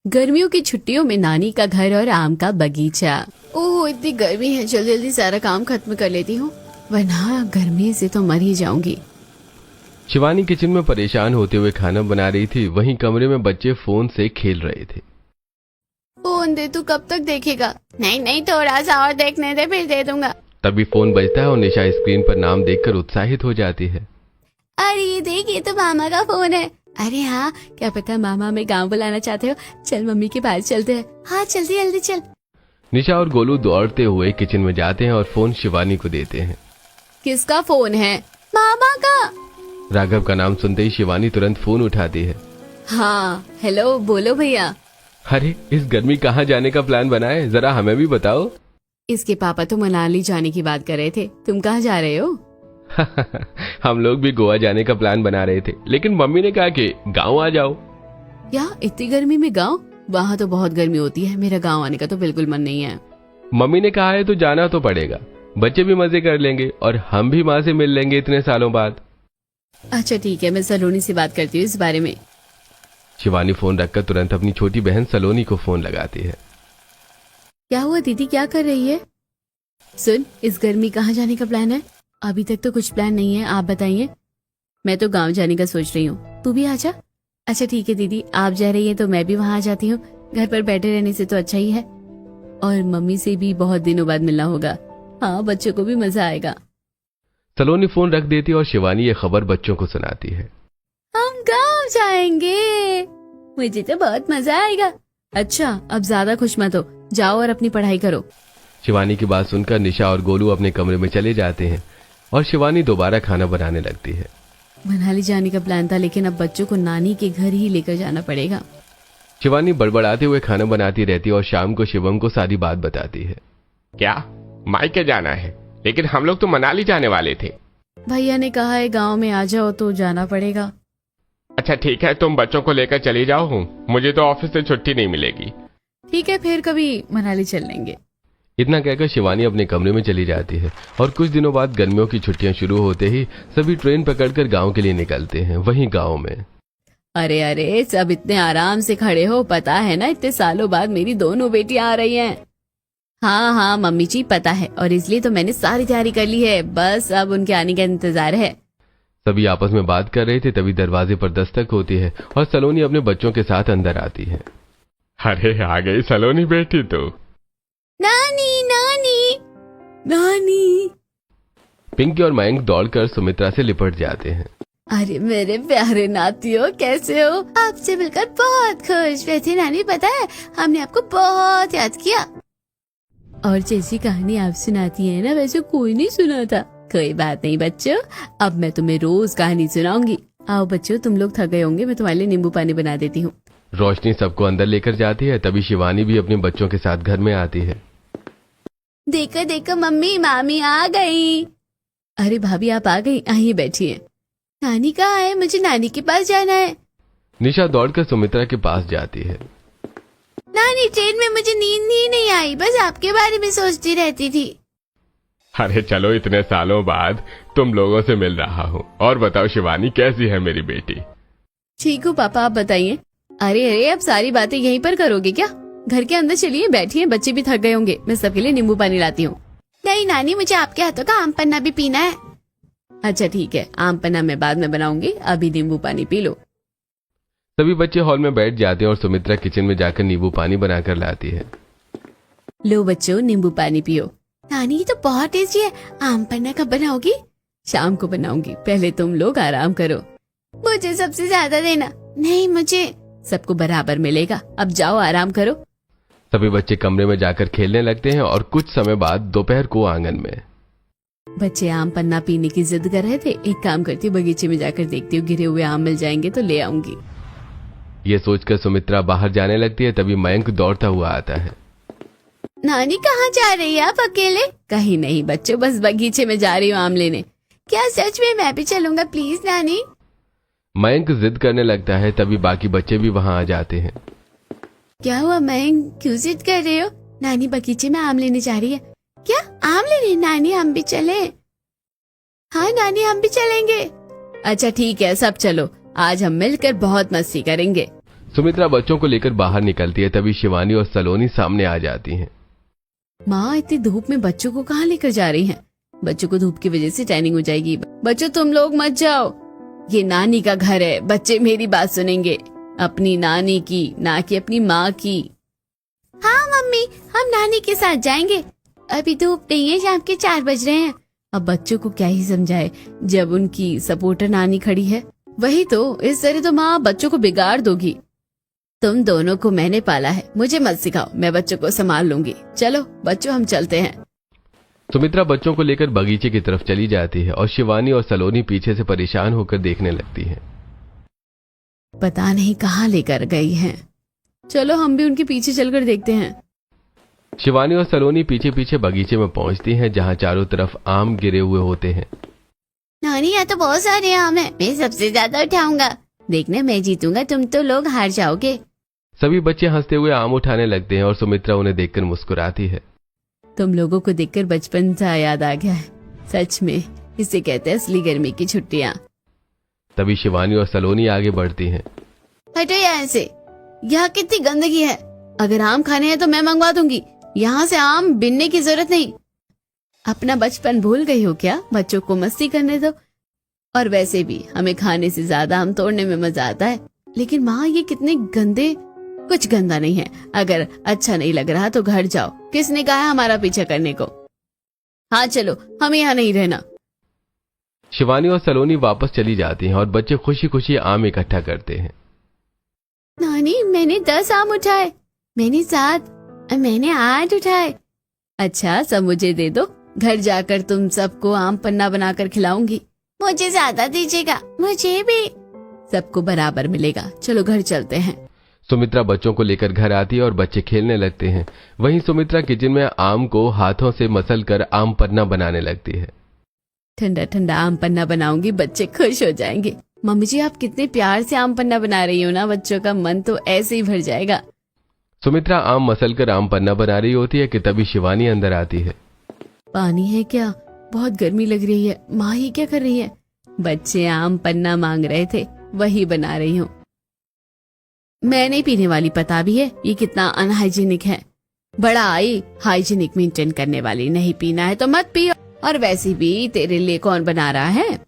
गर्मियों की छुट्टियों में नानी का घर और आम का बगीचा। ओह इतनी गर्मी है, जल्दी जल्दी सारा काम खत्म कर लेती हूँ वरना गर्मी से तो मर ही जाऊंगी। शिवानी किचन में परेशान होते हुए खाना बना रही थी। वहीं कमरे में बच्चे फोन से खेल रहे थे। फोन दे, तू कब तक देखेगा? नहीं नहीं, थोड़ा सा और देखने दे, फिर दे दूंगा। तभी फोन बजता है और निशा स्क्रीन पर नाम देखकर उत्साहित हो जाती है। अरे ये देख, ये तो मामा का फोन है। अरे हाँ, क्या पता मामा हमें गाँव बुलाना चाहते हो। चल मम्मी के पास चलते हैं। हाँ जल्दी जल्दी चल। निशा और गोलू दौड़ते हुए किचन में जाते हैं और फोन शिवानी को देते हैं। किसका फोन है? मामा का। राघव का नाम सुनते ही शिवानी तुरंत फोन उठाती है। हाँ हेलो, बोलो भैया। अरे इस गर्मी कहाँ जाने का प्लान बना है, जरा हमें भी बताओ। इसके पापा तो मनाली जाने की बात कर रहे थे, तुम कहाँ जा रहे हो? हम लोग भी गोवा जाने का प्लान बना रहे थे, लेकिन मम्मी ने कहा कि गांव आ जाओ। क्या इतनी गर्मी में गांव? वहाँ तो बहुत गर्मी होती है, मेरा गांव आने का तो बिल्कुल मन नहीं है। मम्मी ने कहा है तो जाना तो पड़ेगा, बच्चे भी मजे कर लेंगे और हम भी माँ से मिल लेंगे इतने सालों बाद। अच्छा ठीक है, मैं सलोनी से बात करती हूँ इस बारे में। शिवानी फोन रखकर तुरंत अपनी छोटी बहन सलोनी को फोन लगाती है। क्या हुआ दीदी, क्या कर रही है? सुन, इस गर्मी कहाँ जाने का प्लान है? अभी तक तो कुछ प्लान नहीं है, आप बताइए। मैं तो गांव जाने का सोच रही हूँ, तू भी आजा। अच्छा ठीक है दीदी, आप जा रही है तो मैं भी वहाँ आ जाती हूँ। घर पर बैठे रहने से तो अच्छा ही है, और मम्मी से भी बहुत दिनों बाद मिलना होगा। हाँ, बच्चों को भी मजा आएगा। सलोनी फोन रख देती है और शिवानी ये खबर बच्चों को सुनाती है। हम गांव जाएंगे, मुझे तो बहुत मजा आएगा। अच्छा अब ज्यादा खुश मत हो, जाओ और अपनी पढ़ाई करो। शिवानी की बात सुनकर निशा और गोलू अपने कमरे में चले जाते हैं और शिवानी दोबारा खाना बनाने लगती है। मनाली जाने का प्लान था, लेकिन अब बच्चों को नानी के घर ही लेकर जाना पड़ेगा। शिवानी बड़बड़ाते हुए खाना बनाती रहती है और शाम को शिवम को सारी बात बताती है। क्या मायके जाना है? लेकिन हम लोग तो मनाली जाने वाले थे। भैया ने कहा है गांव में आ जाओ तो जाना पड़ेगा। अच्छा ठीक है, तुम बच्चों को लेकर चली जाओ, मुझे तो ऑफिस से छुट्टी नहीं मिलेगी। ठीक है, फिर कभी मनाली चल लेंगे। इतना कहकर शिवानी अपने कमरे में चली जाती है और कुछ दिनों बाद गर्मियों की छुट्टियां शुरू होते ही सभी ट्रेन पकड़कर गांव के लिए निकलते हैं। वहीं गांव में अरे अरे, सब इतने आराम से खड़े हो, पता है ना इतने सालों बाद मेरी दोनों बेटियां आ रही हैं। हाँ हाँ मम्मी जी पता है, और इसलिए तो मैंने सारी तैयारी कर ली है, बस अब उनके आने का इंतजार है। सभी आपस में बात कर रहे थे, तभी दरवाजे पर दस्तक होती है और सलोनी अपने बच्चों के साथ अंदर आती है। अरे आ गई सलोनी बेटी तो। नानी नानी नानी। पिंकी और मयंक दौड़कर सुमित्रा से लिपट जाते हैं। अरे मेरे प्यारे नातियों, कैसे हो? आपसे मिलकर बहुत खुश। वैसे नानी पता है, हमने आपको बहुत याद किया, और जैसी कहानी आप सुनाती है ना वैसे कोई नहीं सुना था। कोई बात नहीं बच्चों, अब मैं तुम्हें रोज कहानी सुनाऊंगी। आओ बच्चों, तुम लोग थक गए होंगे, मैं तुम्हारे लिए नींबू पानी बना देती हूँ। रोशनी सबको अंदर लेकर जाती है, तभी शिवानी भी अपने बच्चों के साथ घर में आती है। देखो देखो मम्मी, मामी आ गई। अरे भाभी आप आ गई, आइए बैठिए। नानी कहाँ है? मुझे नानी के पास जाना है। निशा दौड़कर सुमित्रा के पास जाती है। नानी ट्रेन में मुझे नींद ही नहीं आई, बस आपके बारे में सोचती रहती थी। अरे चलो, इतने सालों बाद तुम लोगों से मिल रहा हूँ। और बताओ शिवानी, कैसी है मेरी बेटी? ठीक हूँ पापा, आप बताइए। अरे अरे, अब सारी बातें यहीं पर करोगे क्या? घर के अंदर चलिए, बैठिए, बच्चे भी थक गए होंगे, मैं सबके लिए नींबू पानी लाती हूँ। नहीं नानी, मुझे आपके हाथों का आम पन्ना भी पीना है। अच्छा ठीक है, आम पन्ना मैं बाद में बनाऊंगी, अभी नींबू पानी पी लो। सभी बच्चे हॉल में बैठ जाते हैं और सुमित्रा किचन में जाकर नींबू पानी बनाकर लाती है। लो बच्चों, नींबू पानी पियो। नानी ये तो बहुत टेस्टी है, आम पन्ना कब बनाओगी? शाम को बनाऊंगी, पहले तुम लोग आराम करो। मुझे सबसे ज्यादा देना। नहीं, मुझे। सबको बराबर मिलेगा, अब जाओ आराम करो। सभी बच्चे कमरे में जाकर खेलने लगते हैं और कुछ समय बाद दोपहर को आंगन में बच्चे आम पन्ना पीने की जिद कर रहे थे। एक काम करती हूँ, बगीचे में जाकर देखती हूँ, गिरे हुए आम मिल जाएंगे तो ले आऊंगी। ये सोचकर सुमित्रा बाहर जाने लगती है, तभी मयंक दौड़ता हुआ आता है। नानी कहाँ जा रही है आप अकेले? कहीं नहीं बच्चों, बस बगीचे में जा रही हूँ आम लेने। क्या सच में? मैं भी चलूंगा प्लीज नानी। मयंक जिद करने लगता है, तभी बाकी बच्चे भी वहां आ जाते हैं। क्या हुआ मयंक, क्यों जिद कर रहे हो? नानी बगीचे में आम लेने जा रही है। क्या आम लेने? नानी हम भी चले? हाँ नानी, हम भी चलेंगे। अच्छा ठीक है, सब चलो, आज हम मिलकर बहुत मस्ती करेंगे। सुमित्रा बच्चों को लेकर बाहर निकलती है, तभी शिवानी और सलोनी सामने आ जाती हैं। माँ इतनी धूप में बच्चों को कहाँ लेकर जा रही हैं? बच्चों को धूप की वजह से टैनिंग हो जाएगी। बच्चों तुम लोग मत जाओ, ये नानी का घर है, बच्चे मेरी बात सुनेंगे, अपनी नानी की, ना कि अपनी माँ की। हाँ मम्मी, हम नानी के साथ जाएंगे, अभी धूप नहीं है, शाम के 4 बज रहे हैं। अब बच्चों को क्या ही समझाए जब उनकी सपोर्टर नानी खड़ी है। वही तो, इस तरह तो माँ बच्चों को बिगाड़ दोगी। तुम दोनों को मैंने पाला है, मुझे मत सिखाओ, मैं बच्चों को संभाल लूंगी। चलो बच्चों हम चलते हैं। सुमित्रा बच्चों को लेकर बगीचे की तरफ चली जाती है और शिवानी और सलोनी पीछे से परेशान होकर देखने लगती हैं। पता नहीं कहाँ लेकर गई हैं। चलो हम भी उनके पीछे चलकर देखते हैं। शिवानी और सलोनी पीछे पीछे बगीचे में पहुंचती हैं, जहां चारों तरफ आम गिरे हुए होते हैं। नानी यहाँ तो बहुत सारे आम हैं, मैं सबसे ज्यादा उठाऊंगा। देखना मैं जीतूंगा, तुम तो लोग हार जाओगे। सभी बच्चे हंसते हुए आम उठाने लगते हैं और सुमित्रा उन्हें देखकर मुस्कुराती है। तुम लोगों को देखकर बचपन सा याद आ गया है, सच में इसे कहते हैं असली गर्मी की छुट्टियाँ। तभी शिवानी और सलोनी आगे बढ़ती हैं। हटो यहाँ से, यहाँ कितनी गंदगी है। अगर आम खाने हैं तो मैं मंगवा दूंगी, यहाँ से आम बिनने की जरूरत नहीं। अपना बचपन भूल गई हो क्या? बच्चों को मस्ती करने दो। और वैसे भी हमें खाने से ज्यादा आम तोड़ने में मजा आता है। लेकिन माँ ये कितने गंदे। कुछ गंदा नहीं है, अगर अच्छा नहीं लग रहा तो घर जाओ। किसने कहा है हमारा पीछा करने को? हाँ चलो, हमें यहाँ नहीं रहना। शिवानी और सलोनी वापस चली जाती हैं और बच्चे खुशी खुशी आम इकट्ठा करते हैं। नानी मैंने 10 आम उठाए, मैंने 7, मैंने 8 उठाए। अच्छा सब मुझे दे दो, घर जाकर तुम सबको आम पन्ना बनाकर खिलाऊंगी। मुझे ज्यादा दीजिएगा, मुझे भी। सबको बराबर मिलेगा। चलो घर चलते हैं। सुमित्रा बच्चों को लेकर घर आती है और बच्चे खेलने लगते हैं। वहीं सुमित्रा किचन में आम को हाथों से मसल कर आम पन्ना बनाने लगती है। ठंडा ठंडा आम पन्ना बनाऊंगी, बच्चे खुश हो जाएंगे। मम्मी जी आप कितने प्यार से आम पन्ना बना रही हो ना, बच्चों का मन तो ऐसे ही भर जाएगा। सुमित्रा आम मसल कर आम पन्ना बना रही होती है कि तभी शिवानी अंदर आती है। पानी है क्या? बहुत गर्मी लग रही है। माँ ही क्या कर रही है? बच्चे आम पन्ना मांग रहे थे, वही बना रही हूँ। मैं नहीं पीने वाली, पता भी है ये कितना अनहाइजीनिक है। बड़ा आई हाइजीनिक मेंटेन करने वाली, नहीं पीना है तो मत पियो। और वैसे भी तेरे लिए कौन बना रहा है?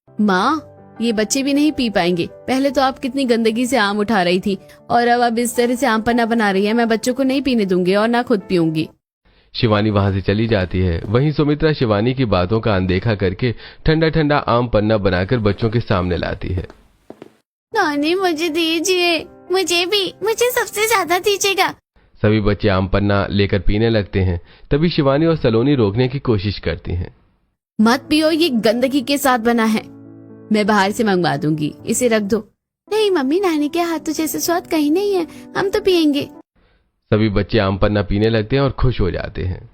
माँ ये बच्चे भी नहीं पी पाएंगे। पहले तो आप कितनी गंदगी से आम उठा रही थी और अब इस तरह से आम पन्ना बना रही है। मैं बच्चों को नहीं पीने दूंगी और ना खुद पीऊंगी। शिवानी वहां से चली जाती है। वहीं सुमित्रा शिवानी की बातों का अनदेखा करके ठंडा ठंडा आम पन्ना बनाकर बच्चों के सामने लाती है। नानी मुझे दीजिए, मुझे भी, मुझे सबसे ज्यादा दीजिएगा। सभी बच्चे आम पन्ना लेकर पीने लगते हैं। तभी शिवानी और सलोनी रोकने की कोशिश करती हैं। मत पियो, ये गंदगी के साथ बना है, मैं बाहर से मंगवा दूंगी, इसे रख दो। नहीं मम्मी, नानी के हाथों जैसे स्वाद कहीं नहीं है, हम तो पियेंगे। सभी बच्चे आम पन्ना पीने लगते हैं और खुश हो जाते हैं।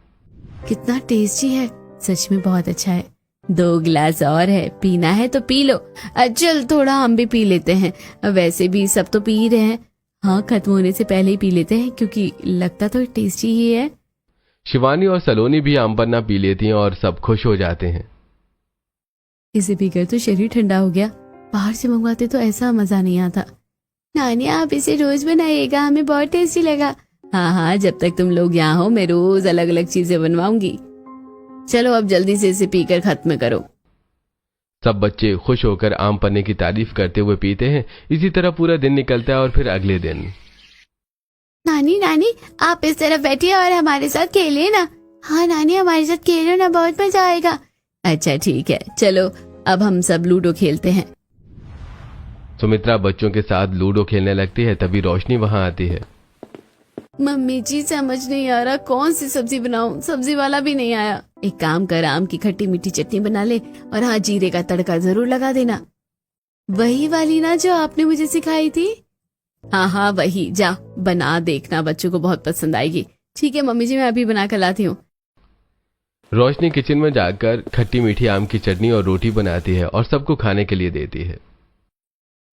कितना टेस्टी है, सच में बहुत अच्छा है। 2 गिलास और है, पीना है तो पी लो। चल थोड़ा हम भी पी लेते हैं, वैसे भी सब तो पी ही रहे हैं। हाँ खत्म होने से पहले ही पी लेते हैं क्योंकि लगता तो टेस्टी ही है। शिवानी और सलोनी भी आम पन्ना पी लेती हैं और सब खुश हो जाते हैं। इसे पीकर तो शरीर ठंडा हो गया, बाहर से मंगवाते तो ऐसा मजा नहीं आता। नानी आप इसे रोज बनाइएगा, हमें बहुत टेस्टी लगा। हाँ हाँ, जब तक तुम लोग यहाँ हो मैं रोज अलग अलग चीजें बनवाऊंगी। चलो अब जल्दी से इसे पीकर खत्म करो। सब बच्चे खुश होकर आम पन्ने की तारीफ करते हुए पीते हैं। इसी तरह पूरा दिन निकलता है और फिर अगले दिन। नानी नानी आप इस तरफ बैठिए और हमारे साथ खेलिए ना। हाँ नानी हमारे साथ खेलो ना, बहुत मजा आएगा। अच्छा ठीक है, चलो अब हम सब लूडो खेलते हैं। सुमित्रा बच्चों के साथ लूडो खेलने लगती है। तभी रोशनी वहां आती है। मम्मी जी समझ नहीं आ रहा कौन सी सब्जी बनाऊं, सब्जी वाला भी नहीं आया। एक काम कर, आम की खट्टी मीठी चटनी बना ले और हाँ जीरे का तड़का जरूर लगा देना। वही वाली ना जो आपने मुझे सिखाई थी? हाँ हाँ वही, जा बना देखना, बच्चों को बहुत पसंद आएगी। ठीक है मम्मी जी, मैं अभी बना कर लाती हूँ। रोशनी किचन में जाकर खट्टी मीठी आम की चटनी और रोटी बनाती है और सबको खाने के लिए देती है।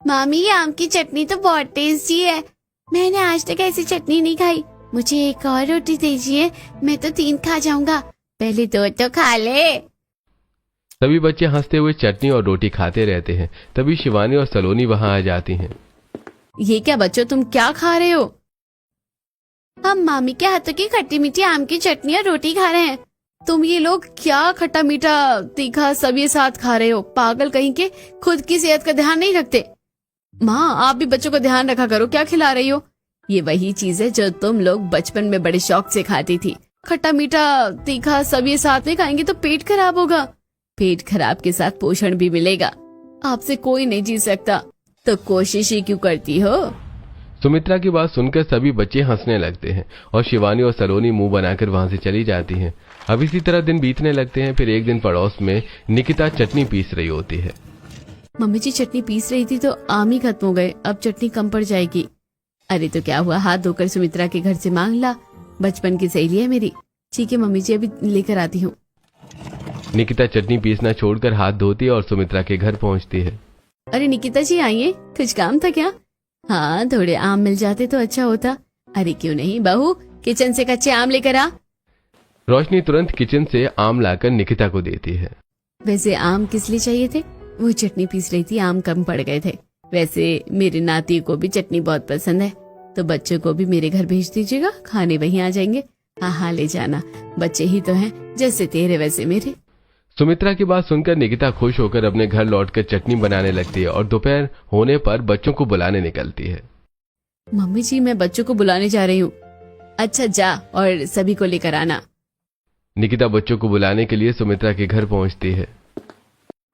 मामी ये आम की चटनी तो बहुत टेस्टी है, मैंने आज तक ऐसी चटनी नहीं खाई। मुझे एक और रोटी दीजिए, मैं तो 3 खा जाऊंगा। पहले 2 तो खा ले। सभी बच्चे हंसते हुए चटनी और रोटी खाते रहते हैं। तभी शिवानी और सलोनी वहां आ जाती हैं। ये क्या बच्चों, तुम क्या खा रहे हो? हम मामी के हाथों की खट्टी मीठी आम की चटनी और रोटी खा रहे हैं। तुम ये लोग क्या खट्टा मीठा तीखा सब ये साथ खा रहे हो? पागल कहीं के, खुद की सेहत का ध्यान नहीं रखते। माँ, आप भी बच्चों को ध्यान रखा करो, क्या खिला रही हो? ये वही चीज है जो तुम लोग बचपन में बड़े शौक से खाती थी। खट्टा मीठा तीखा सब ये साथ में खाएंगे तो पेट खराब होगा। पेट खराब के साथ पोषण भी मिलेगा। आपसे कोई नहीं जी सकता, तो कोशिश ही क्यों करती हो? सुमित्रा की बात सुनकर सभी बच्चे हंसने लगते हैं और शिवानी और सलोनी मुंह बनाकर वहां से चली जाती हैं। अब इसी तरह दिन बीतने लगते हैं। फिर एक दिन पड़ोस में निकिता चटनी पीस रही होती है। मम्मी जी चटनी पीस रही थी तो आम ही खत्म हो गए, अब चटनी कम पड़ जाएगी। अरे तो क्या हुआ, हाथ धोकर सुमित्रा के घर से मांग ला, बचपन की सहेली है मेरी। ठीक है मम्मी जी, अभी लेकर आती हूँ। निकिता चटनी पीसना छोड़कर हाथ धोती है और सुमित्रा के घर पहुंचती है। अरे निकिता जी आइए, कुछ काम था क्या? हाँ, थोड़े आम मिल जाते तो अच्छा होता। अरे क्यों नहीं बहू, किचन से कच्चे आम लेकर आ। रोशनी तुरंत किचन से आम लाकर निकिता को देती है। वैसे आम किस लिए चाहिए थे? वो चटनी पीस रही थी, आम कम पड़ गए थे। वैसे मेरे नाती को भी चटनी बहुत पसंद है, तो बच्चों को भी मेरे घर भेज दीजिएगा, खाने वहीं आ जाएंगे। हाँ हाँ ले जाना, बच्चे ही तो हैं, जैसे तेरे वैसे मेरे। सुमित्रा की बात सुनकर निकिता खुश होकर अपने घर लौटकर चटनी बनाने लगती है और दोपहर होने पर बच्चों को बुलाने निकलती है। मम्मी जी मैं बच्चों को बुलाने जा रही हूँ। अच्छा जा, और सभी को लेकर आना। निकिता बच्चों को बुलाने के लिए सुमित्रा के घर पहुंचती है।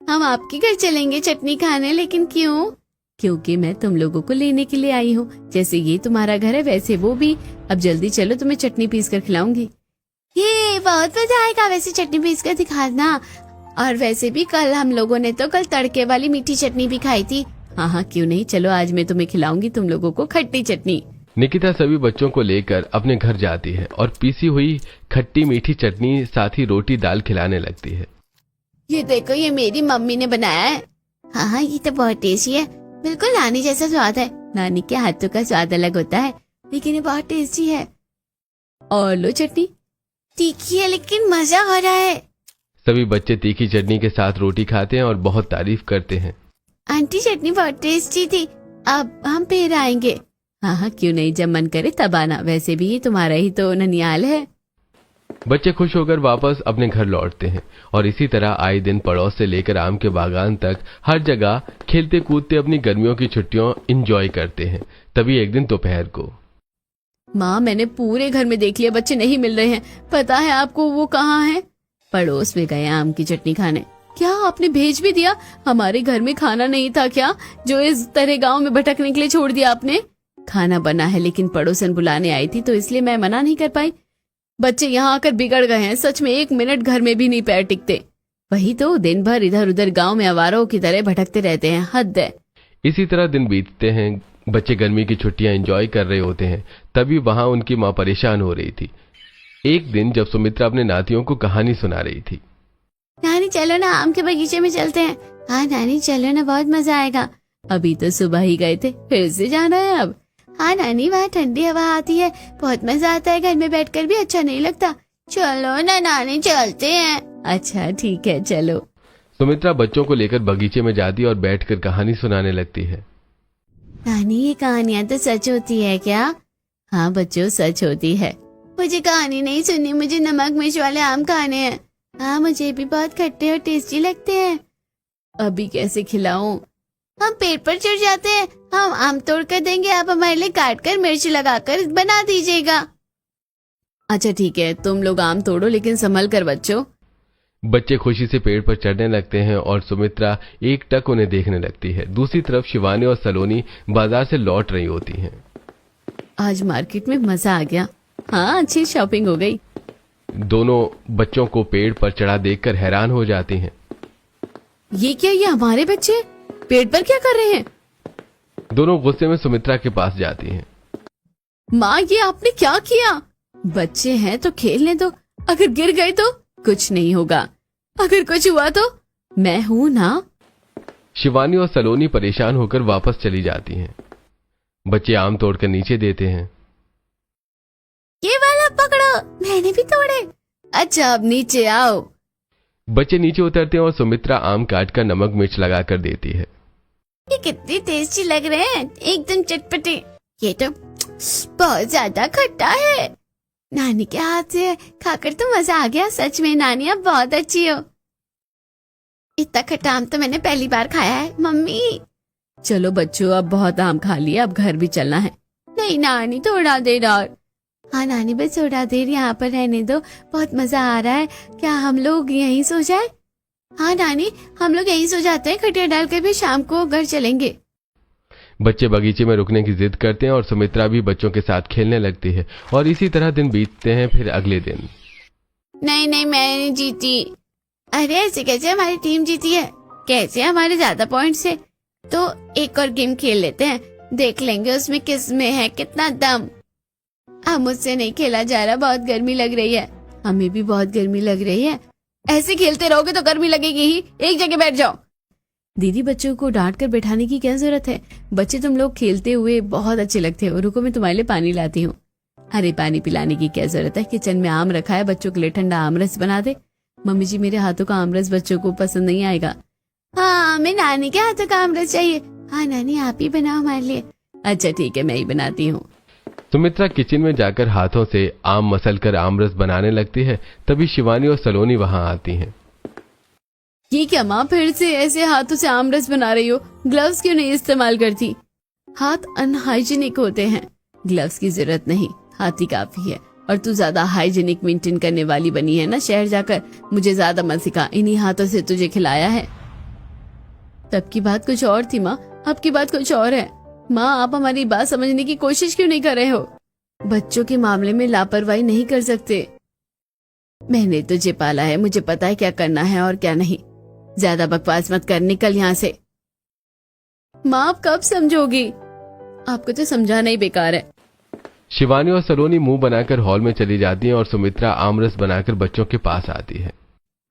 हम आपके घर चलेंगे चटनी खाने, लेकिन क्यों? क्योंकि मैं तुम लोगों को लेने के लिए आई हूँ। जैसे ये तुम्हारा घर है वैसे वो भी। अब जल्दी चलो, तुम्हें चटनी पीस कर खिलाऊंगी। ये बहुत मजा आएगा वैसे चटनी पीस कर दिखाना। और वैसे भी कल हम लोगों ने तो कल तड़के वाली मीठी चटनी भी खाई थी। हाँ हाँ क्यों नहीं, चलो आज मैं तुम्हें खिलाऊंगी तुम लोगों को खट्टी चटनी। निकिता सभी बच्चों को लेकर अपने घर जाती है और पीसी हुई खट्टी मीठी चटनी साथ ही रोटी दाल खिलाने लगती है। ये देखो, ये मेरी मम्मी ने बनाया है। हाँ हाँ ये तो बहुत टेस्टी है, बिल्कुल नानी जैसा स्वाद है। नानी के हाथों का स्वाद अलग होता है, लेकिन ये बहुत टेस्टी है। और लो चटनी, तीखी है लेकिन मजा हो रहा है। सभी बच्चे तीखी चटनी के साथ रोटी खाते हैं और बहुत तारीफ करते हैं। आंटी चटनी बहुत टेस्टी थी, अब हम फिर आएंगे। हाँ हाँ क्यों नहीं, जब मन करे तब आना। वैसे भी तुम्हारा ही तो ननियाल है। बच्चे खुश होकर वापस अपने घर लौटते हैं और इसी तरह आए दिन पड़ोस से लेकर आम के बागान तक हर जगह खेलते कूदते अपनी गर्मियों की छुट्टियों एंजॉय करते हैं। तभी एक दिन दोपहर को। माँ मैंने पूरे घर में देख लिया, बच्चे नहीं मिल रहे हैं। पता है आपको वो कहाँ हैं? पड़ोस में गए आम की चटनी खाने। क्या आपने भेज भी दिया? हमारे घर में खाना नहीं था क्या, जो इस तरह गांव में भटकने के लिए छोड़ दिया आपने? खाना बना है, लेकिन पड़ोसन बुलाने आई थी तो इसलिए मैं मना नहीं कर पाई। बच्चे यहाँ आकर बिगड़ गए हैं, सच में 1 मिनट घर में भी नहीं पैर टिकते। वही तो, दिन भर इधर उधर गांव में आवारों की तरह भटकते रहते हैं, हद है। इसी तरह दिन बीतते हैं। बच्चे गर्मी की छुट्टियां एंजॉय कर रहे होते हैं। तभी वहां उनकी माँ परेशान हो रही थी। एक दिन जब सुमित्रा अपने नातियों को कहानी सुना रही थी। नानी चलो ना, आम के बगीचे में चलते हैं। हाँ नानी चलो ना, बहुत मजा आएगा। अभी तो सुबह ही गए थे, फिर से जाना है अब। हाँ नानी, वहाँ ठंडी हवा आती है, बहुत मजा आता है, घर में बैठकर भी अच्छा नहीं लगता। चलो ना नानी चलते हैं। अच्छा ठीक है चलो। सुमित्रा बच्चों को लेकर बगीचे में जाती और बैठकर कहानी सुनाने लगती है। नानी ये कहानियाँ तो सच होती है क्या? हाँ बच्चों सच होती है। मुझे कहानी नहीं सुननी, मुझे नमक मिर्च वाले आम खाने हैं। हाँ मुझे भी बहुत खट्टे और टेस्टी लगते हैं। अभी कैसे खिलाऊं? हम पेड़ पर चढ़ जाते हैं, हम आम तोड़ कर देंगे, आप हमारे लिए काट कर मिर्च लगाकर बना दीजिएगा। अच्छा ठीक है, तुम लोग आम तोड़ो, लेकिन संभल कर बच्चों। बच्चे खुशी से पेड़ पर चढ़ने लगते हैं और सुमित्रा एकटक उन्हें देखने लगती है। दूसरी तरफ शिवानी और सलोनी बाजार से लौट रही होती हैं। आज मार्केट में मजा आ गया। हाँ अच्छी शॉपिंग हो गई। दोनों बच्चों को पेड़ पर चढ़ा देखकर हैरान हो जाती हैं। ये क्या, ये हमारे बच्चे पेड़ पर क्या कर रहे हैं? दोनों गुस्से में सुमित्रा के पास जाती हैं। माँ ये आपने क्या किया? बच्चे हैं तो खेलने दो, अगर गिर गए तो कुछ नहीं होगा, अगर कुछ हुआ तो मैं हूँ ना। शिवानी और सलोनी परेशान होकर वापस चली जाती हैं। बच्चे आम तोड़कर नीचे देते हैं। ये वाला पकड़ो, मैंने भी तोड़े। अच्छा अब नीचे आओ। बच्चे नीचे उतरते हैं और सुमित्रा आम काटकर नमक मिर्च लगाकर देती है। ये कितने टेस्टी लग रहे हैं, एकदम चटपटे। ये तो बहुत ज्यादा खट्टा है। नानी के हाथ से खाकर तो मजा आ गया। सच में नानी आप बहुत अच्छी हो। इतना खट्टा आम तो मैंने पहली बार खाया है मम्मी। चलो बच्चों, अब बहुत आम खा लिया, अब घर भी चलना है। नहीं नानी, थोड़ा देर और। हाँ नानी, बस थोड़ा देर यहाँ पर रहने दो, बहुत मजा आ रहा है। क्या हम लोग यहीं सो जाए? हाँ नानी, हम लोग यहीं सो जाते हैं, खटिया डालकर भी शाम को घर चलेंगे। बच्चे बगीचे में रुकने की जिद करते हैं और सुमित्रा भी बच्चों के साथ खेलने लगती है और इसी तरह दिन बीतते हैं। फिर अगले दिन। नहीं नहीं, मैंने जीती। अरे ऐसे कैसे हमारी टीम जीती है? कैसे हमारे ज्यादा पॉइंट्स है? तो एक और गेम खेल लेते हैं, देख लेंगे उसमें किस में है कितना दम। अब मुझसे नहीं खेला जा रहा, बहुत गर्मी लग रही है। हमें भी बहुत गर्मी लग रही है। ऐसे खेलते रहोगे तो गर्मी लगेगी ही, एक जगह बैठ जाओ। दीदी बच्चों को डांट कर बैठाने की क्या जरूरत है? बच्चे तुम लोग खेलते हुए बहुत अच्छे लगते हो। रुको मैं तुम्हारे लिए पानी लाती हूँ। अरे पानी पिलाने की क्या जरूरत है, किचन में आम रखा है, बच्चों के लिए ठंडा आमरस बना दे। मम्मी जी, मेरे हाथों का आमरस बच्चों को पसंद नहीं आएगा। हाँ, हमें नानी के हाथों का आमरस चाहिए। हाँ नानी, आप ही बनाओ हमारे लिए। अच्छा ठीक है, मैं ही बनाती हूँ। सुमित्रा किचन में जाकर हाथों से आम मसल कर आमरस बनाने लगती है। तभी शिवानी और सलोनी वहां आती हैं। ये क्या माँ, फिर से ऐसे हाथों से आमरस बना रही हो? ग्लव्स क्यों नहीं इस्तेमाल करती? हाथ अनहाइजीनिक होते हैं, ग्लव्स की जरूरत नहीं, हाथ ही काफी है। और तू ज्यादा हाइजीनिक मेंटेन करने वाली बनी है ना शहर जाकर। मुझे ज्यादा मत सिखा, इन्हीं हाथों से तुझे खिलाया है। तब की बात कुछ और थी माँ, अब की बात कुछ और है। माँ, आप हमारी बात समझने की कोशिश क्यों नहीं कर रहे हो? बच्चों के मामले में लापरवाही नहीं कर सकते। मैंने तुझे पाला है, मुझे पता है क्या करना है और क्या नहीं। ज्यादा बकवास मत कर, निकल यहाँ से। माँ, आप कब समझोगी? आपको तो समझाना ही बेकार है। शिवानी और सलोनी मुंह बनाकर हॉल में चली जाती हैं और सुमित्रा आमरस बनाकर बच्चों के पास आती है।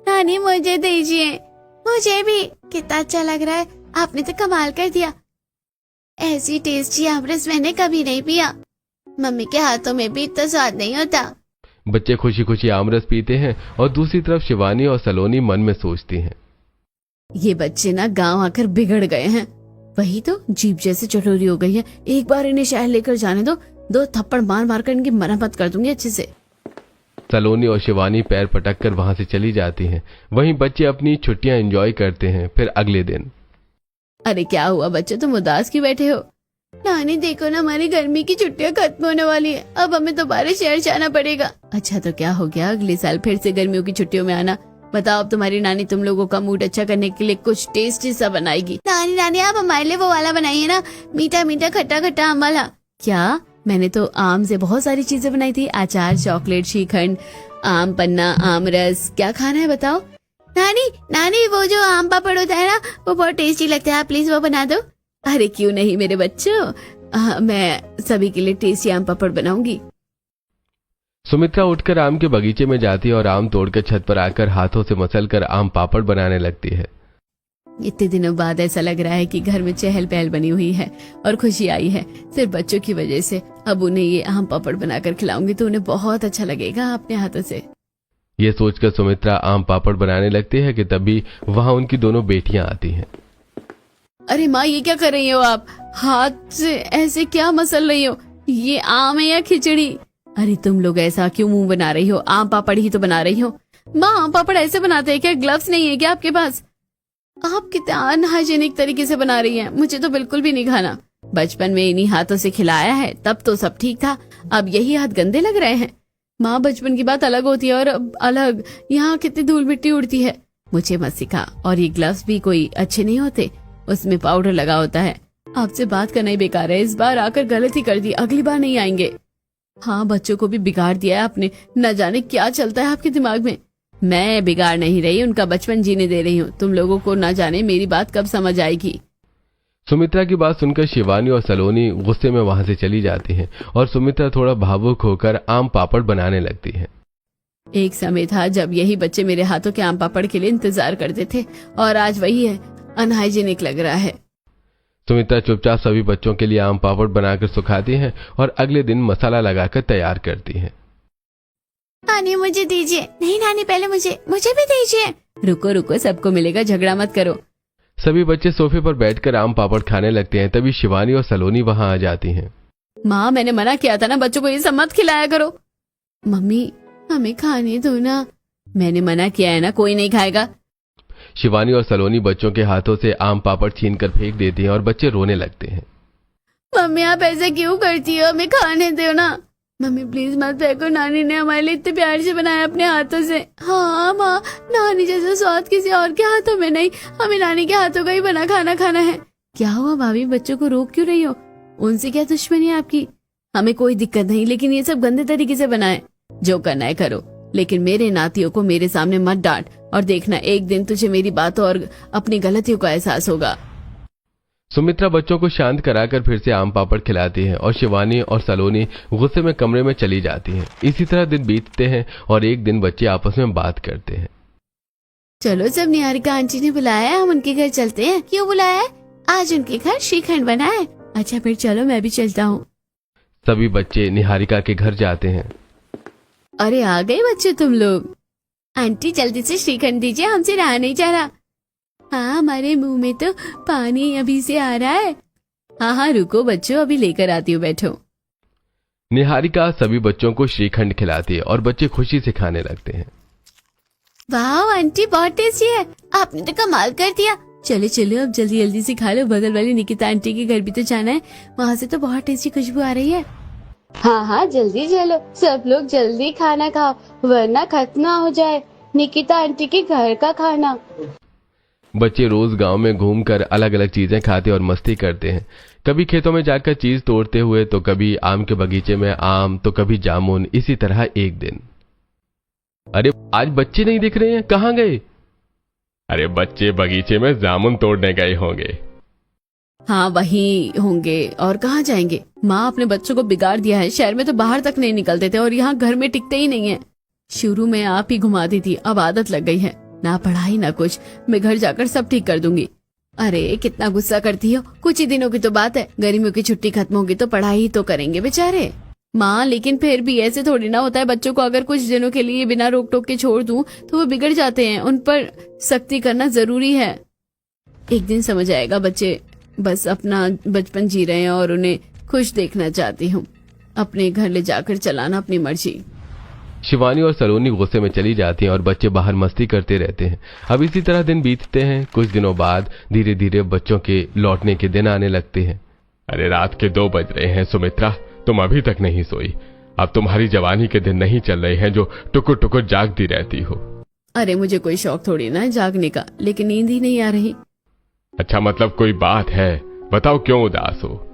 नानी मुझे दीजिए, मुझे भी। कितना अच्छा लग रहा है, आपने तो कमाल कर दिया। ऐसी टेस्टी आमरस मैंने कभी नहीं पिया। मम्मी के हाथों में भी इतना स्वाद नहीं होता। बच्चे खुशी खुशी आमरस पीते हैं और दूसरी तरफ शिवानी और सलोनी मन में सोचती हैं, ये बच्चे ना गांव आकर बिगड़ गए हैं। वही तो, जीप जैसे चटोरी हो गई है। एक बार इन्हें शहर लेकर जाने दो, 2 थप्पड़ मार मार कर इनकी मरम्मत कर दूंगी अच्छे से। सलोनी और शिवानी पैर पटक कर वहां से चली जाती हैं। वहीं बच्चे अपनी छुट्टियां एंजॉय करते हैं। फिर अगले दिन। अरे क्या हुआ बच्चे, तुम उदास क्यों बैठे हो? नानी देखो ना, हमारी गर्मी की छुट्टियां खत्म होने वाली है, अब हमें दोबारा शहर जाना पड़ेगा। अच्छा तो क्या हो गया, अगले साल फिर से गर्मियों की छुट्टियों में आना। बताओ, अब तुम्हारी नानी तुम लोगों का मूड अच्छा करने के लिए कुछ टेस्टी सा बनाएगी। नानी आप हमारे लिए वो वाला बनाइए ना, मीठा मीठा खट्टा खट्टा आम वाला। क्या? मैंने तो आम से बहुत सारी चीजें बनाई थी, अचार, चॉकलेट, श्रीखंड, आम पन्ना, आम रस। क्या खाना है बताओ? नानी वो जो आम पापड़ होता है ना, वो बहुत टेस्टी लगता है, प्लीज वो बना दो। अरे क्यों नहीं मेरे बच्चों, मैं सभी के लिए टेस्टी आम पापड़ बनाऊंगी। सुमित्रा उठकर आम के बगीचे में जाती है और आम तोड़कर छत पर आकर हाथों से मसलकर आम पापड़ बनाने लगती है। इतने दिनों बाद ऐसा लग रहा है कि घर में चहल पहल बनी हुई है और खुशी आई है, सिर्फ बच्चों की वजह से। अब उन्हें ये आम पापड़ बनाकर खिलाऊंगी तो उन्हें बहुत अच्छा लगेगा अपने हाथों से। ये सोचकर सुमित्रा आम पापड़ बनाने लगती है कि तभी वहां उनकी दोनों बेटियां आती हैं। अरे माँ, ये क्या कर रही हो आप? हाथ से ऐसे क्या मसल रही हो? ये आम है या खिचड़ी? अरे तुम लोग ऐसा क्यों मुंह बना रही हो? आम पापड़ ही तो बना रही हो। माँ, आम पापड़ ऐसे बनाते हैं क्या? ग्लव्स नहीं है क्या आपके पास? आप कितना अनहाइजीनिक तरीके से बना रही हैं, मुझे तो बिल्कुल भी नहीं खाना। बचपन में इन्हीं हाथों से खिलाया है, तब तो सब ठीक था, अब यही हाथ गंदे लग रहे हैं। माँ, बचपन की बात अलग होती है और अब अलग, यहाँ कितनी धूल मिट्टी उड़ती है। मुझे मत सिखा। और ये ग्लव्स भी कोई अच्छे नहीं होते, उसमें पाउडर लगा होता है। आपसे बात करना ही बेकार है, इस बार आकर गलती कर दी, अगली बार नहीं आएंगे। हाँ, बच्चों को भी बिगाड़ दिया है आपने, न जाने क्या चलता है आपके दिमाग में। मैं बिगाड़ नहीं रही, उनका बचपन जीने दे रही हूँ। तुम लोगों को न जाने मेरी बात कब समझ आएगी। सुमित्रा की बात सुनकर शिवानी और सलोनी गुस्से में वहां से चली जाती हैं और सुमित्रा थोड़ा भावुक होकर आम पापड़ बनाने लगती है। एक समय था जब यही बच्चे मेरे हाथों के आम पापड़ के लिए इंतजार करते थे और आज वही है, अनहाइजीनिक लग रहा है। सुमित्रा चुपचाप सभी बच्चों के लिए आम पापड़ बनाकर सुखाती हैं और अगले दिन मसाला लगाकर तैयार करती हैं। नानी मुझे दीजिए। नहीं नानी, पहले मुझे भी दीजिए। रुको रुको, सबको मिलेगा, झगड़ा मत करो। सभी बच्चे सोफे पर बैठकर आम पापड़ खाने लगते हैं। तभी शिवानी और सलोनी वहां आ जाती हैं। माँ, मैंने मना किया था ना बच्चों को ये सब मत खिलाया करो। मम्मी, हमें खाने दो ना। मैंने मना किया है ना, कोई नहीं खाएगा। शिवानी और सलोनी बच्चों के हाथों से आम पापड़ छीन कर फेंक देती हैं और बच्चे रोने लगते हैं। मम्मी, आप ऐसे क्यों करती हो? हमें खाने दो ना। मम्मी प्लीज मत फेंको, नानी ने हमारे लिए इतने प्यार से बनाया अपने हाथों से। हाँ माँ, नानी जैसा स्वाद किसी और के हाथों में नहीं, हमें नानी के हाथों का ही बना खाना खाना है। क्या हुआ भाभी, बच्चों को रोक क्यों रही हो? उनसे क्या दुश्मनी है आपकी? हमें कोई दिक्कत नहीं, लेकिन ये सब गंदे तरीके से बनाए। जो करना है करो, लेकिन मेरे नातियों को मेरे सामने मत डांट। और देखना, एक दिन तुझे मेरी बातों और अपनी गलतियों का एहसास होगा। सुमित्रा बच्चों को शांत कराकर फिर से आम पापड़ खिलाती है और शिवानी और सलोनी गुस्से में कमरे में चली जाती हैं। इसी तरह दिन बीतते हैं और एक दिन बच्चे आपस में बात करते हैं। चलो, जब निहारिका आंटी ने बुलाया है, हम उनके घर चलते हैं। क्यों बुलाया है? आज उनके घर श्रीखंड बना है। अच्छा फिर चलो, मैं भी चलता हूँ। सभी बच्चे निहारिका के घर जाते हैं। अरे आ गए बच्चे तुम लोग। आंटी जल्दी से श्रीखंड दीजिए, हमसे रहा नहीं जा रहा। हाँ, हमारे मुंह में तो पानी अभी से आ रहा है। हाँ हाँ रुको बच्चों, अभी लेकर आती हूँ, बैठो। निहारिका सभी बच्चों को श्रीखंड खिलाती है और बच्चे खुशी से खाने लगते हैं। वाह आंटी, बहुत टेस्टी है, आपने तो कमाल कर दिया। चलो चलो, अब जल्दी जल्दी से खा लो, बगल वाली निकिता आंटी के घर भी तो जाना है, वहाँ से तो बहुत टेस्टी खुशबू आ रही है। हाँ हाँ जल्दी चलो, सब लोग जल्दी खाना खाओ, वरना खत्म ना हो जाए निकिता आंटी के घर का खाना। बच्चे रोज गांव में घूमकर अलग अलग चीजें खाते और मस्ती करते हैं। कभी खेतों में जाकर चीज तोड़ते हुए, तो कभी आम के बगीचे में आम, तो कभी जामुन। इसी तरह एक दिन, अरे आज बच्चे नहीं दिख रहे हैं, कहाँ गए? अरे बच्चे बगीचे में जामुन तोड़ने गए होंगे। हाँ वही होंगे, और कहाँ जाएंगे? माँ अपने बच्चों को बिगाड़ दिया है, शहर में तो बाहर तक नहीं निकलते थे और यहाँ घर में टिकते ही नहीं है। शुरू में आप ही घुमाती थी, अब आदत लग गई है, ना पढ़ाई ना कुछ। मैं घर जाकर सब ठीक कर दूंगी। अरे कितना गुस्सा करती हो, कुछ ही दिनों की तो बात है, गर्मियों की छुट्टी खत्म होगी तो पढ़ाई ही तो करेंगे बेचारे। माँ लेकिन फिर भी ऐसे थोड़ी ना होता है, बच्चों को अगर कुछ दिनों के लिए बिना रोक टोक के छोड़ दूं तो वो बिगड़ जाते हैं, उन पर सख्ती करना जरूरी है। एक दिन समझ आएगा, बच्चे बस अपना बचपन जी रहे हैं और उन्हें खुश देखना चाहती हूँ। अपने घर ले जाकर चलाना अपनी मर्जी। शिवानी और सलोनी गुस्से में चली जाती हैं और बच्चे बाहर मस्ती करते रहते हैं। अब इसी तरह दिन बीतते हैं। कुछ दिनों बाद धीरे धीरे बच्चों के लौटने के दिन आने लगते हैं। अरे रात के 2 बज रहे हैं सुमित्रा, तुम अभी तक नहीं सोई? अब तुम्हारी जवानी के दिन नहीं चल रहे हैं जो टुकुर टुकुर जागती रहती हो। अरे मुझे कोई शौक थोड़ी ना है जागने का, लेकिन नींद ही नहीं आ रही। अच्छा मतलब कोई बात है, बताओ क्यों उदास हो?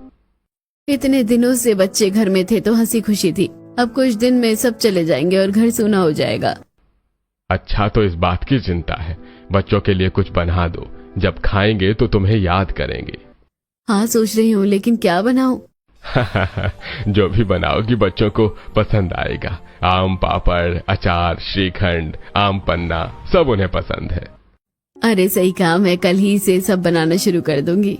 इतने दिनों से बच्चे घर में थे तो हंसी खुशी थी, अब कुछ दिन में सब चले जाएंगे और घर सूना हो जाएगा। अच्छा तो इस बात की चिंता है, बच्चों के लिए कुछ बना दो, जब खाएंगे तो तुम्हें याद करेंगे। हाँ सोच रही हूँ, लेकिन क्या बनाऊं? जो भी बनाओगी बच्चों को पसंद आएगा। आम पापड़, अचार, श्रीखंड, आम पन्ना, सब उन्हें पसंद है। अरे सही कहा, मैं कल ही से सब बनाना शुरू कर दूंगी।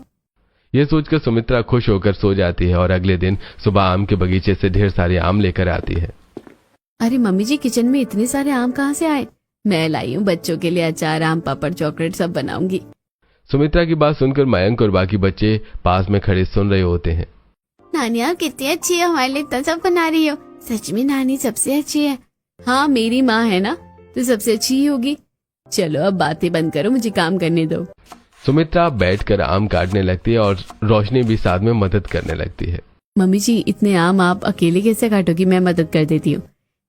ये सोचकर सुमित्रा खुश होकर सो जाती है और अगले दिन सुबह आम के बगीचे से ढेर सारे आम लेकर आती है। अरे मम्मी जी, किचन में इतने सारे आम कहाँ से आए? मैं लाई हूँ बच्चों के लिए अचार, आम पापड़, चॉकलेट सब बनाऊंगी। सुमित्रा की बात सुनकर मयंक और बाकी बच्चे पास में खड़े सुन रहे होते हैं। नानी आप कितनी अच्छी हो, हमारे लिए इतना सब बना रही हो। सच में नानी सबसे अच्छी है। हाँ मेरी माँ है ना, तो सबसे अच्छी ही होगी। चलो अब बातें बंद करो, मुझे काम करने दो। सुमित्रा बैठकर आम काटने लगती है और रोशनी भी साथ में मदद करने लगती है। मम्मी जी इतने आम आप अकेले कैसे काटोगी? मैं मदद कर देती हूँ।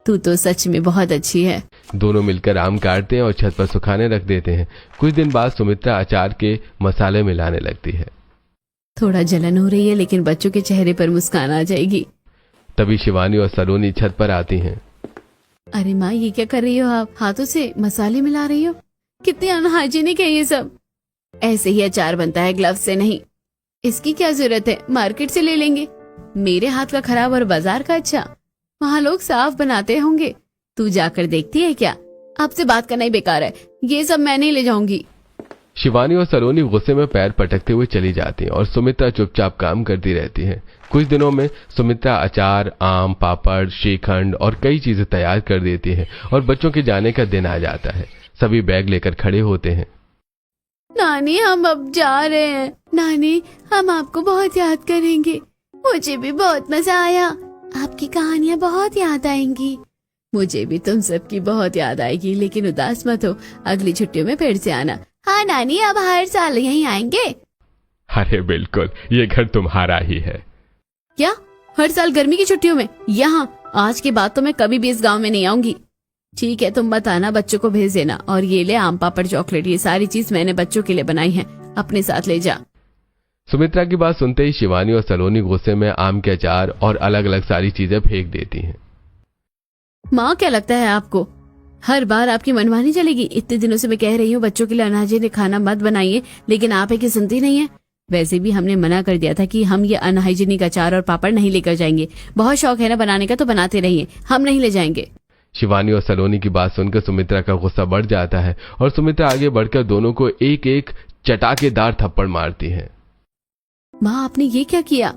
तू तो सच में बहुत अच्छी है। दोनों मिलकर आम काटते हैं और छत पर सुखाने रख देते हैं। कुछ दिन बाद सुमित्रा अचार के मसाले मिलाने लगती है। थोड़ा जलन हो रही है, लेकिन बच्चों के चेहरे पर मुस्कान आ जाएगी। तभी शिवानी और सलोनी छत पर आती हैं। अरे माँ, ये क्या कर रही हो आप? हाथों से मसाले मिला रही हो? कितने अनहाइजीनिक है ये सब। ऐसे ही अचार बनता है, ग्लव्स से नहीं। इसकी क्या जरूरत है, मार्केट से ले लेंगे। मेरे हाथ का खराब और बाजार का अच्छा, वहाँ लोग साफ बनाते होंगे। तू जाकर देखती है क्या? आपसे बात करना ही बेकार है, ये सब मैं नहीं ले जाऊंगी। शिवानी और सलोनी गुस्से में पैर पटकते हुए चली जाती हैं और सुमित्रा चुपचाप काम करती रहती है। कुछ दिनों में सुमित्रा अचार, आम, पापड़, श्रीखंड और कई चीजें तैयार कर देती है और बच्चों के जाने का दिन आ जाता है। सभी बैग लेकर खड़े होते हैं। नानी हम अब जा रहे हैं। नानी हम आपको बहुत याद करेंगे। मुझे भी बहुत मजा आया। आपकी कहानियाँ बहुत याद आएंगी। मुझे भी तुम सबकी बहुत याद आएगी, लेकिन उदास मत हो, अगली छुट्टियों में फिर से आना। हाँ नानी, अब हर साल यहीं आएंगे। अरे बिल्कुल, ये घर तुम्हारा ही है। क्या हर साल गर्मी की छुट्टियों में यहाँ? आज के बाद तो मैं कभी भी इस गांव में नहीं आऊंगी। ठीक है, तुम बताना, बच्चों को भेज देना। और ये ले आम पापड़ चॉकलेट, ये सारी चीज मैंने बच्चों के लिए बनाई है, अपने साथ ले जा। सुमित्रा की बात सुनते ही शिवानी और सलोनी गुस्से में आम के अचार और अलग अलग सारी चीजें फेंक देती हैं। माँ, क्या लगता है आपको हर बार आपकी मनमानी चलेगी? इतने दिनों से मैं कह रही हूँ बच्चों के लिए अनहाइजीनिक खाना मत बनाइए, लेकिन आप है कि सुनती नहीं है। वैसे भी हमने मना कर दिया था कि हम ये अनहाइजीनिक अचार और पापड़ नहीं लेकर जाएंगे। बहुत शौक है ना बनाने का, तो बनाते रहिए, हम नहीं ले जाएंगे। शिवानी और सलोनी की बात सुनकर सुमित्रा का गुस्सा बढ़ जाता है और सुमित्रा आगे बढ़कर दोनों को एक एक चटाकेदार थप्पड़ मारती है। माँ, आपने ये क्या किया?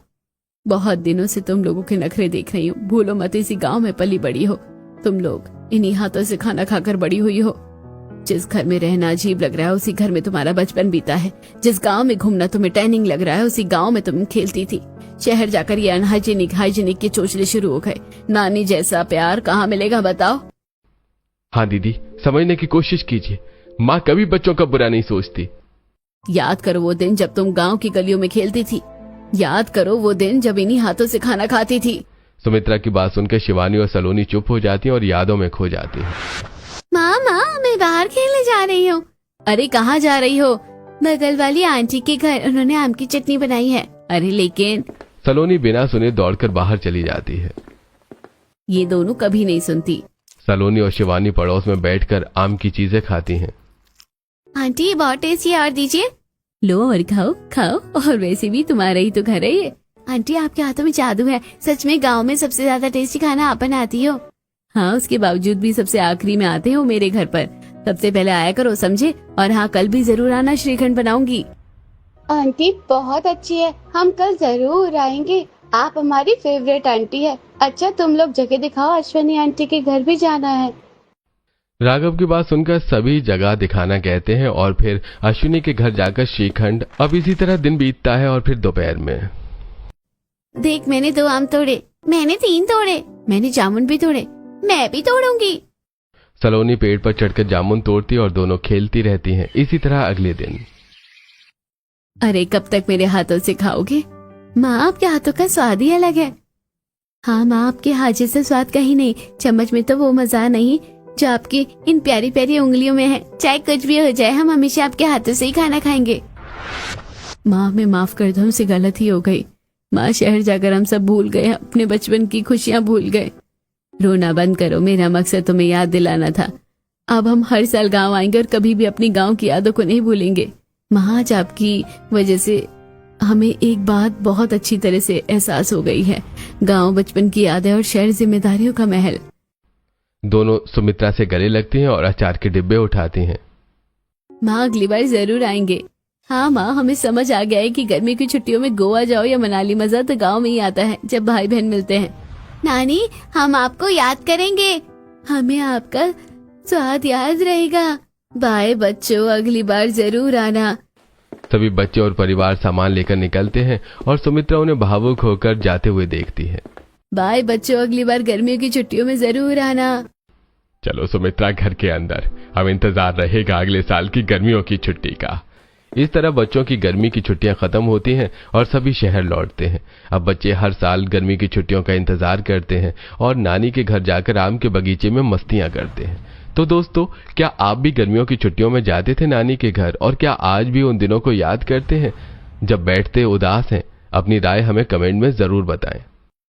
बहुत दिनों से तुम लोगों के नखरे देख रही हूँ। भूलो मत, इसी गांव में पली बड़ी हो तुम लोग, इन्हीं हाथों से खाना खाकर बड़ी हुई हो। जिस घर में रहना अजीब लग रहा है, उसी घर में तुम्हारा बचपन बीता है। जिस गांव में घूमना तुम्हें टैनिंग लग रहा है, उसी गांव में तुम खेलती थी। शहर जाकर ये अनहाइजीनिक हाइजीनिक के चोचले शुरू हो गए। नानी जैसा प्यार कहाँ मिलेगा बताओ? हाँ दीदी, समझने की कोशिश कीजिए। माँ कभी बच्चों का बुरा नहीं सोचती। याद करो वो दिन जब तुम गांव की गलियों में खेलती थी। याद करो वो दिन जब इन्हीं हाथों से खाना खाती थी। सुमित्रा की बात सुनकर शिवानी और सलोनी चुप हो जाती हैं और यादों में खो जाती हैं। माँ, मैं बाहर खेलने जा रही हूँ। अरे कहाँ जा रही हो? बगल वाली आंटी के घर, उन्होंने आम की चटनी बनाई है। अरे लेकिन सलोनी बिना सुने दौड़कर बाहर चली जाती है। ये दोनों कभी नहीं सुनती। सलोनी और शिवानी पड़ोस में बैठकर आम की चीजें खाती हैं। आंटी ये बहुत टेस्टी है, और दीजिए। लो और खाओ खाओ, और वैसे भी तुम्हारा ही तो घर है ये। आंटी आपके हाथों में जादू है, सच में गांव में सबसे ज्यादा टेस्टी खाना आप बनाती हो। हाँ, उसके बावजूद भी सबसे आखिरी में आते हो मेरे घर पर। सबसे पहले आया करो, समझे? और हाँ, कल भी जरूर आना, श्रीखंड बनाऊंगी। आंटी बहुत अच्छी है, हम कल जरूर आएंगे। आप हमारी फेवरेट आंटी है। अच्छा तुम लोग जगह दिखाओ, अश्विनी आंटी के घर भी जाना है। राघव की बात सुनकर सभी जगह दिखाना कहते हैं और फिर अश्विनी के घर जाकर श्रीखंड। अब इसी तरह दिन बीतता है और फिर दोपहर में देख, मैंने 2 आम तोड़े, मैंने 3 तोड़े, मैंने जामुन भी तोड़े, मैं भी तोड़ूंगी। सलोनी पेड़ पर चढ़कर जामुन तोड़ती और दोनों खेलती रहती हैं। इसी तरह अगले दिन। अरे कब तक मेरे हाथों से खाओगे? माँ, आपके हाथों का स्वाद ही अलग है। हाँ माँ, आपके हाथ जैसा स्वाद कहीं नहीं। चम्मच में तो वो मजा नहीं जो आपकी इन प्यारी प्यारी उंगलियों में है। चाहे कुछ भी हो जाए, हम हमेशा आपके हाथों से ही खाना खाएंगे। माँ, मैं माफ कर दो, हमसे गलती हो गई। माँ, शहर जाकर हम सब भूल गए, अपने बचपन की खुशियाँ भूल गए। रोना बंद करो, मेरा मकसद तुम्हें याद दिलाना था। अब हम हर साल गांव आएंगे और कभी भी अपनी गांव की यादों को नहीं भूलेंगे। माँ, आज आपकी वजह से हमें एक बात बहुत अच्छी तरह से एहसास हो गई है। गांव बचपन की यादें और शहर जिम्मेदारियों का महल। दोनों सुमित्रा से गले लगती हैं और अचार के डिब्बे उठाती हैं। माँ, अगली बार जरूर आएंगे। हाँ माँ, हमें समझ आ गया है कि गर्मी की छुट्टियों में गोवा जाओ या मनाली, मजा तो गाँव में ही आता है जब भाई बहन मिलते हैं। नानी, हम आपको याद करेंगे, हमें आपका स्वाद याद रहेगा। बाय बच्चों, अगली बार जरूर आना। सभी बच्चे और परिवार सामान लेकर निकलते हैं और सुमित्रा उन्हें भावुक होकर जाते हुए देखती है। बाय बच्चों, अगली बार गर्मियों की छुट्टियों में जरूर आना। चलो सुमित्रा घर के अंदर, अब इंतजार रहेगा अगले साल की गर्मियों की छुट्टी का। इस तरह बच्चों की गर्मी की छुट्टियां खत्म होती हैं और सभी शहर लौटते हैं। अब बच्चे हर साल गर्मी की छुट्टियों का इंतजार करते हैं और नानी के घर जाकर आम के बगीचे में मस्तियां करते हैं। तो दोस्तों, क्या आप भी गर्मियों की छुट्टियों में जाते थे नानी के घर, और क्या आज भी उन दिनों को याद करते हैं जब बैठते उदास हैं? अपनी राय हमें कमेंट में जरूर बताएं।